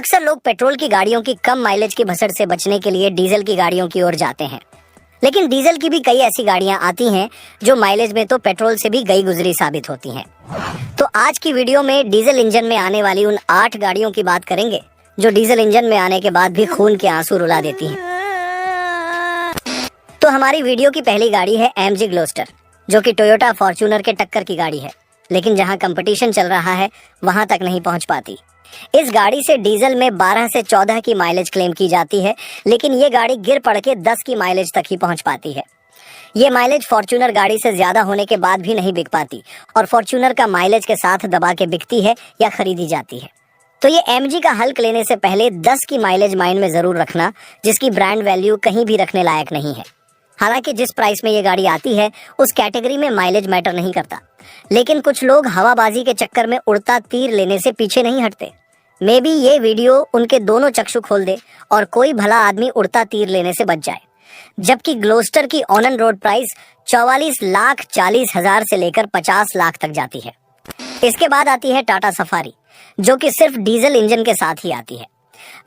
अक्सर लोग पेट्रोल की गाड़ियों की कम माइलेज की भसड़ से बचने के लिए डीजल की गाड़ियों की ओर जाते हैं। लेकिन डीजल की भी कई ऐसी गाड़ियां आती हैं जो माइलेज में तो पेट्रोल से भी गई गुजरी साबित होती हैं। तो आज की वीडियो में डीजल इंजन में आने वाली उन 8 गाड़ियों की बात करेंगे जो डीजल इंजन में आने के बाद भी खून के आंसू रुला देती हैं। तो हमारी वीडियो की पहली गाड़ी है AMG ग्लोस्टर, जो कि टोयोटा फॉर्च्यूनर के टक्कर की गाड़ी है, लेकिन जहां कंपटीशन चल रहा है वहां तक नहीं पहुंच पाती। इस गाड़ी से डीजल में 12 से 14 की माइलेज क्लेम की जाती है, लेकिन ये गाड़ी गिर पड़ के 10 की माइलेज तक ही पहुंच पाती है। ये माइलेज फॉर्च्यूनर गाड़ी से ज्यादा होने के बाद भी नहीं बिक पाती और फॉर्च्यूनर का माइलेज के साथ दबा के बिकती है या खरीदी जाती है। तो ये AMG का हल्क लेने से पहले 10 की माइलेज माइंड में जरूर रखना, जिसकी ब्रांड वैल्यू कहीं भी रखने लायक नहीं है। हालांकि जिस प्राइस में ये गाड़ी आती है उस कैटेगरी में माइलेज मैटर नहीं करता, लेकिन कुछ लोग हवाबाजी के चक्कर में उड़ता तीर लेने से पीछे नहीं हटते। मे बी ये वीडियो उनके दोनों चक्षु खोल दे और कोई भला आदमी उड़ता तीर लेने से बच जाए। जबकि ग्लोस्टर की ऑन एंड रोड प्राइस 44,40,000 से लेकर 50 लाख तक जाती है। इसके बाद आती है टाटा सफारी, जो कि सिर्फ डीजल इंजन के साथ ही आती है।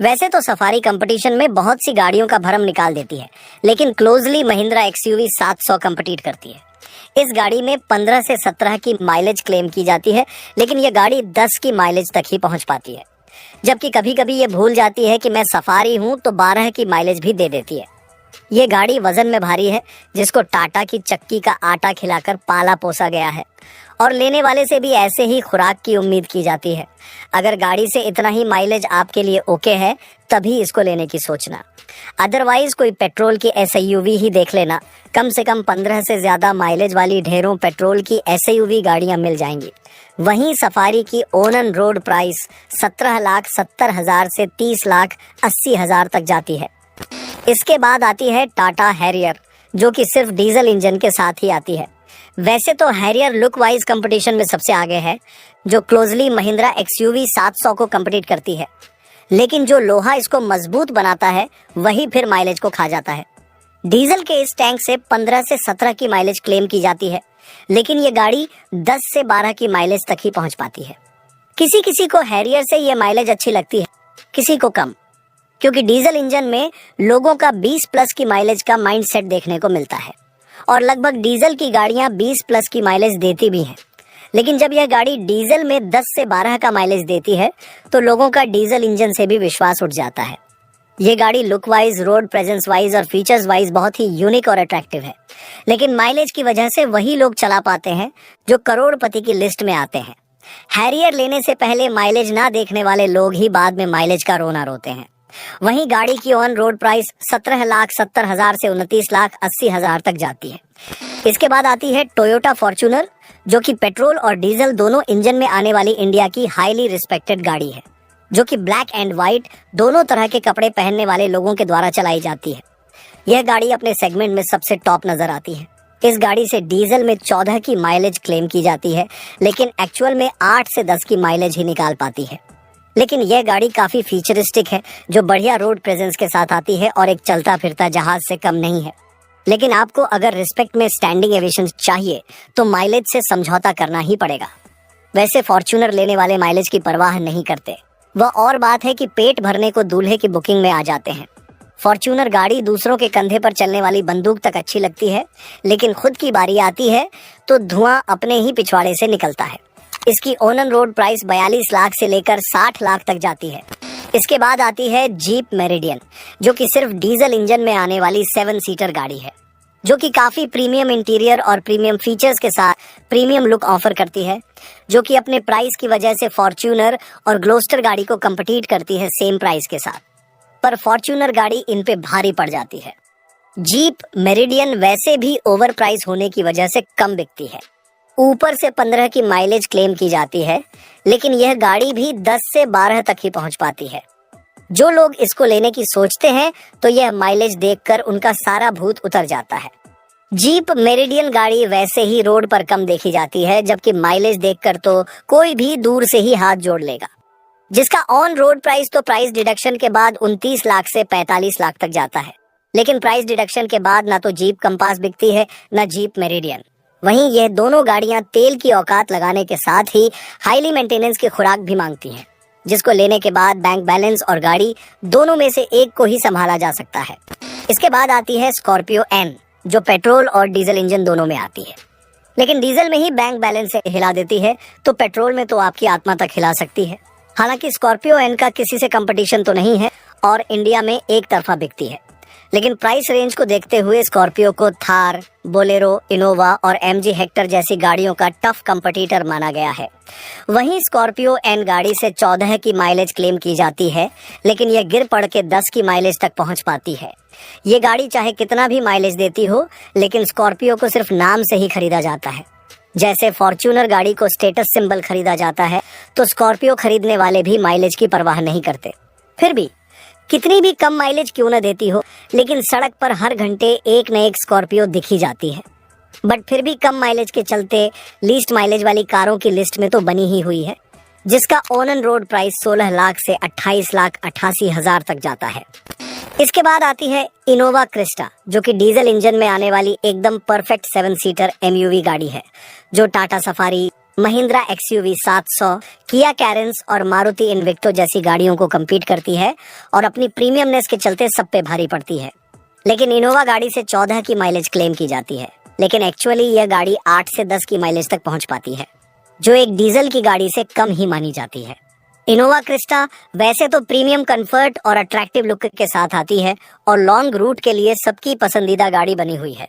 वैसे तो सफारी कंपटीशन में बहुत सी गाड़ियों का भरम निकाल देती है, लेकिन क्लोजली महिंद्रा XUV 700 कंपीट करती है। इस गाड़ी में 15 से 17 की माइलेज क्लेम की जाती है, लेकिन यह गाड़ी 10 की माइलेज तक ही पहुंच पाती है। जबकि कभी कभी ये भूल जाती है कि मैं सफारी हूं तो 12 की माइलेज भी दे देती है। ये गाड़ी वजन में भारी है, जिसको टाटा की चक्की का आटा खिलाकर पाला पोसा गया है और लेने वाले से भी ऐसे ही खुराक की उम्मीद की जाती है। अगर गाड़ी से इतना ही माइलेज आपके लिए ओके है तभी इसको लेने की सोचना, अदरवाइज कोई पेट्रोल की SUV ही देख लेना। कम से कम 15 से ज्यादा माइलेज वाली ढेरों पेट्रोल की SUV गाड़ियां मिल जाएंगी। वहीं सफारी की ऑन एंड रोड प्राइस 17,70,000 से 30,80,000 तक जाती है। इसके बाद आती है टाटा हैरियर, जो कि सिर्फ डीजल इंजन के साथ ही आती है। वैसे तो हैरियर लुक वाइज कंपटीशन में सबसे आगे है, जो क्लोजली महिंद्रा XUV 700 को कंपीट करती है, लेकिन जो लोहा इसको मजबूत बनाता है वही फिर माइलेज को खा जाता है। डीजल के इस टैंक से 15 से 17 की माइलेज क्लेम की जाती है, लेकिन ये गाड़ी 10 से 12 की माइलेज तक ही पहुंच पाती है। किसी किसी को हैरियर से ये माइलेज अच्छी लगती है, किसी को कम, क्योंकि डीजल इंजन में लोगों का 20 प्लस की माइलेज का माइंडसेट देखने को मिलता है और लगभग डीजल की गाड़ियां 20 प्लस की माइलेज देती भी हैं। लेकिन जब यह गाड़ी डीजल में 10 से 12 का माइलेज देती है तो लोगों का डीजल इंजन से भी विश्वास उठ जाता है। ये गाड़ी look wise, road presence wise और फीचर्स वाइज बहुत ही यूनिक और अट्रैक्टिव है, लेकिन माइलेज की वजह से वही लोग चला पाते हैं जो करोड़पति की लिस्ट में आते हैं। हैरियर लेने से पहले माइलेज ना देखने वाले लोग ही बाद में माइलेज का रोना रोते हैं। वहीं गाड़ी की ऑन रोड प्राइस 17,70,000 से 29,80,000 तक जाती है। इसके बाद आती है टोयोटा फॉर्च्यूनर, जो कि पेट्रोल और डीजल दोनों इंजन में आने वाली इंडिया की हाईली रिस्पेक्टेड गाड़ी है, जो कि ब्लैक एंड व्हाइट दोनों तरह के कपड़े पहनने वाले लोगों के द्वारा चलाई जाती है। यह गाड़ी अपने सेगमेंट में सबसे टॉप नजर आती है। इस गाड़ी से डीजल में 14 की माइलेज क्लेम की जाती है, लेकिन एक्चुअल में 8 से 10 की माइलेज ही निकाल पाती है। लेकिन यह गाड़ी काफी फीचरिस्टिक है, जो बढ़िया रोड प्रेजेंस के साथ आती है और एक चलता फिरता जहाज से कम नहीं है। लेकिन आपको अगर रिस्पेक्ट में स्टैंडिंग एविएशन चाहिए तो माइलेज से समझौता करना ही पड़ेगा। वैसे फॉर्च्यूनर लेने वाले माइलेज की परवाह नहीं करते। वह और बात है कि पेट भरने को दूल्हे की बुकिंग में आ जाते हैं। फॉर्च्यूनर गाड़ी दूसरों के कंधे पर चलने वाली बंदूक तक अच्छी लगती है, लेकिन खुद की बारी आती है तो धुआं अपने ही पिछवाड़े से निकलता है। इसकी on and road price 42 lakh से लेकर 60 लाख तक जाती है। इसके बाद आती है जीप मेरिडियन, जो कि सिर्फ डीजल इंजन में आने वाली 7 सीटर गाड़ी है, जो कि काफी प्रीमियम इंटीरियर और प्रीमियम फीचर्स के साथ प्रीमियम लुक ऑफर करती है, जो कि अपने प्राइस की वजह से फॉर्च्यूनर और ग्लोस्टर गाड़ी को कंपीट करती है सेम प्राइस के साथ। पर फॉर्च्यूनर गाड़ी इन पे भारी पड़ जाती है। जीप मेरिडियन वैसे भी ओवर प्राइस होने की वजह से कम बिकती है। ऊपर से 15 की माइलेज क्लेम की जाती है, लेकिन यह गाड़ी भी 10 से 12 तक ही पहुंच पाती है। जो लोग इसको लेने की सोचते हैं तो यह माइलेज देखकर उनका सारा भूत उतर जाता है। जीप मेरिडियन गाड़ी वैसे ही रोड पर कम देखी जाती है, जबकि माइलेज देखकर तो कोई भी दूर से ही हाथ जोड़ लेगा। जिसका ऑन रोड प्राइस तो प्राइस डिडक्शन के बाद 29 लाख से 45 लाख तक जाता है, लेकिन प्राइस डिडक्शन के बाद ना तो जीप कंपास बिकती है ना जीप मेरिडियन। वहीं यह दोनों गाड़ियां तेल की औकात लगाने के साथ ही हाईली मेंटेनेंस की खुराक भी मांगती हैं। जिसको लेने के बाद बैंक बैलेंस और गाड़ी दोनों में से एक को ही संभाला जा सकता है। इसके बाद आती है स्कॉर्पियो एन, जो पेट्रोल और डीजल इंजन दोनों में आती है, लेकिन डीजल में ही बैंक बैलेंस से हिला देती है, तो पेट्रोल में तो आपकी आत्मा तक हिला सकती है। हालांकि स्कॉर्पियो एन का किसी से कंपटीशन तो नहीं है और इंडिया में एक तरफा बिकती है, लेकिन प्राइस रेंज को देखते हुए स्कॉर्पियो को थार, बोलेरो, इनोवा और एमजी हेक्टर जैसी गाड़ियों का टफ कंपटीटर माना गया है। वहीं स्कॉर्पियो एन गाड़ी से 14 की माइलेज क्लेम की जाती है, लेकिन यह गिर पड़ के 10 की माइलेज तक पहुंच पाती है। ये गाड़ी चाहे कितना भी माइलेज देती हो, लेकिन स्कॉर्पियो को सिर्फ नाम से ही खरीदा जाता है। जैसे फॉर्च्यूनर गाड़ी को स्टेटस सिंबल खरीदा जाता है, तो स्कॉर्पियो खरीदने वाले भी माइलेज की परवाह नहीं करते। फिर भी कितनी भी कम माइलेज क्यों न देती हो, लेकिन सड़क पर हर घंटे एक न एक स्कॉर्पियो दिखी जाती है। बट फिर भी कम माइलेज के चलते लीस्ट माइलेज वाली कारों की लिस्ट में तो बनी ही हुई है, जिसका on and road price 16 lakh से 28,88,000 तक जाता है। इसके बाद आती है इनोवा क्रिस्टा, जो कि डीजल इंजन में आने वाली एकदम परफेक्ट 7 सीटर एमयूवी गाड़ी है, जो टाटा सफारी, महिंद्रा एक्सयूवी 700, किया कैरेंस और मारुति इन्विक्टो जैसी गाड़ियों को कम्पीट करती है और अपनी प्रीमियमनेस के चलते सब पे भारी पड़ती है। लेकिन इनोवा गाड़ी से 14 की माइलेज क्लेम की जाती है, लेकिन एक्चुअली यह गाड़ी 8 से 10 की माइलेज तक पहुंच पाती है, जो एक डीजल की गाड़ी से कम ही मानी जाती है। इनोवा क्रिस्टा वैसे तो प्रीमियम कंफर्ट और अट्रैक्टिव लुक के साथ आती है और लॉन्ग रूट के लिए सबकी पसंदीदा गाड़ी बनी हुई है,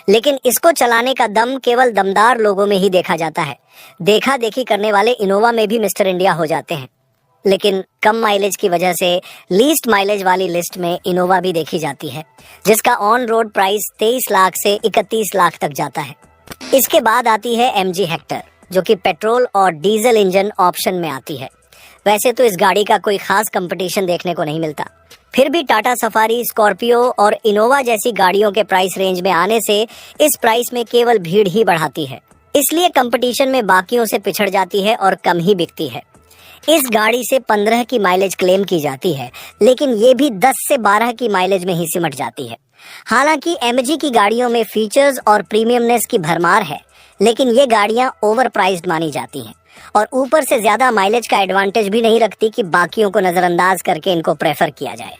लेकिन इसको चलाने का दम केवल दमदार लोगों में ही देखा जाता है। देखा देखी करने वाले इनोवा में भी मिस्टर इंडिया हो जाते हैं, लेकिन कम माइलेज की वजह से लीस्ट माइलेज वाली लिस्ट में इनोवा भी देखी जाती है, जिसका ऑन रोड प्राइस 23 लाख से 31 लाख तक जाता है। इसके बाद आती है एमजी हेक्टर, जो कि पेट्रोल और डीजल इंजन ऑप्शन में आती है। वैसे तो इस गाड़ी का कोई खास कंपटीशन देखने को नहीं मिलता, फिर भी टाटा सफारी, स्कॉर्पियो और इनोवा जैसी गाड़ियों के प्राइस रेंज में आने से इस प्राइस में केवल भीड़ ही बढ़ाती है, इसलिए कंपटीशन में बाकियों से पिछड़ जाती है और कम ही बिकती है। इस गाड़ी से 15 की माइलेज क्लेम की जाती है, लेकिन ये भी 10 से 12 की माइलेज में ही सिमट जाती है। हालांकि एमजी की गाड़ियों में फीचर्स और प्रीमियमनेस की भरमार है, लेकिन ये गाड़ियां ओवर प्राइस्ड मानी जाती हैं और ऊपर से ज्यादा माइलेज का एडवांटेज भी नहीं रखती कि बाकियों को नजरअंदाज करके इनको प्रेफर किया जाए।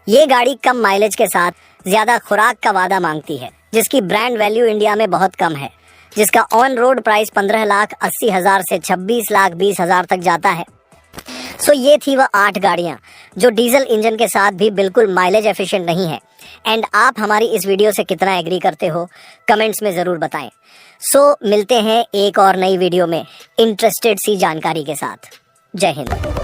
ये गाड़ी कम माइलेज के साथ ज्यादा खुराक का वादा मांगती है, जिसकी ब्रांड वैल्यू इंडिया में बहुत कम है, जिसका ऑन रोड प्राइस 15,80,000 से 26,20,000 तक जाता है। सो ये थी वह 8 गाड़ियां जो डीजल इंजन के साथ भी बिल्कुल माइलेज एफिशिएंट नहीं है। एंड आप हमारी इस वीडियो से कितना एग्री करते हो, कमेंट्स में जरूर बताएं। सो मिलते हैं एक और नई वीडियो में इंटरेस्टेड सी जानकारी के साथ। जय हिंद।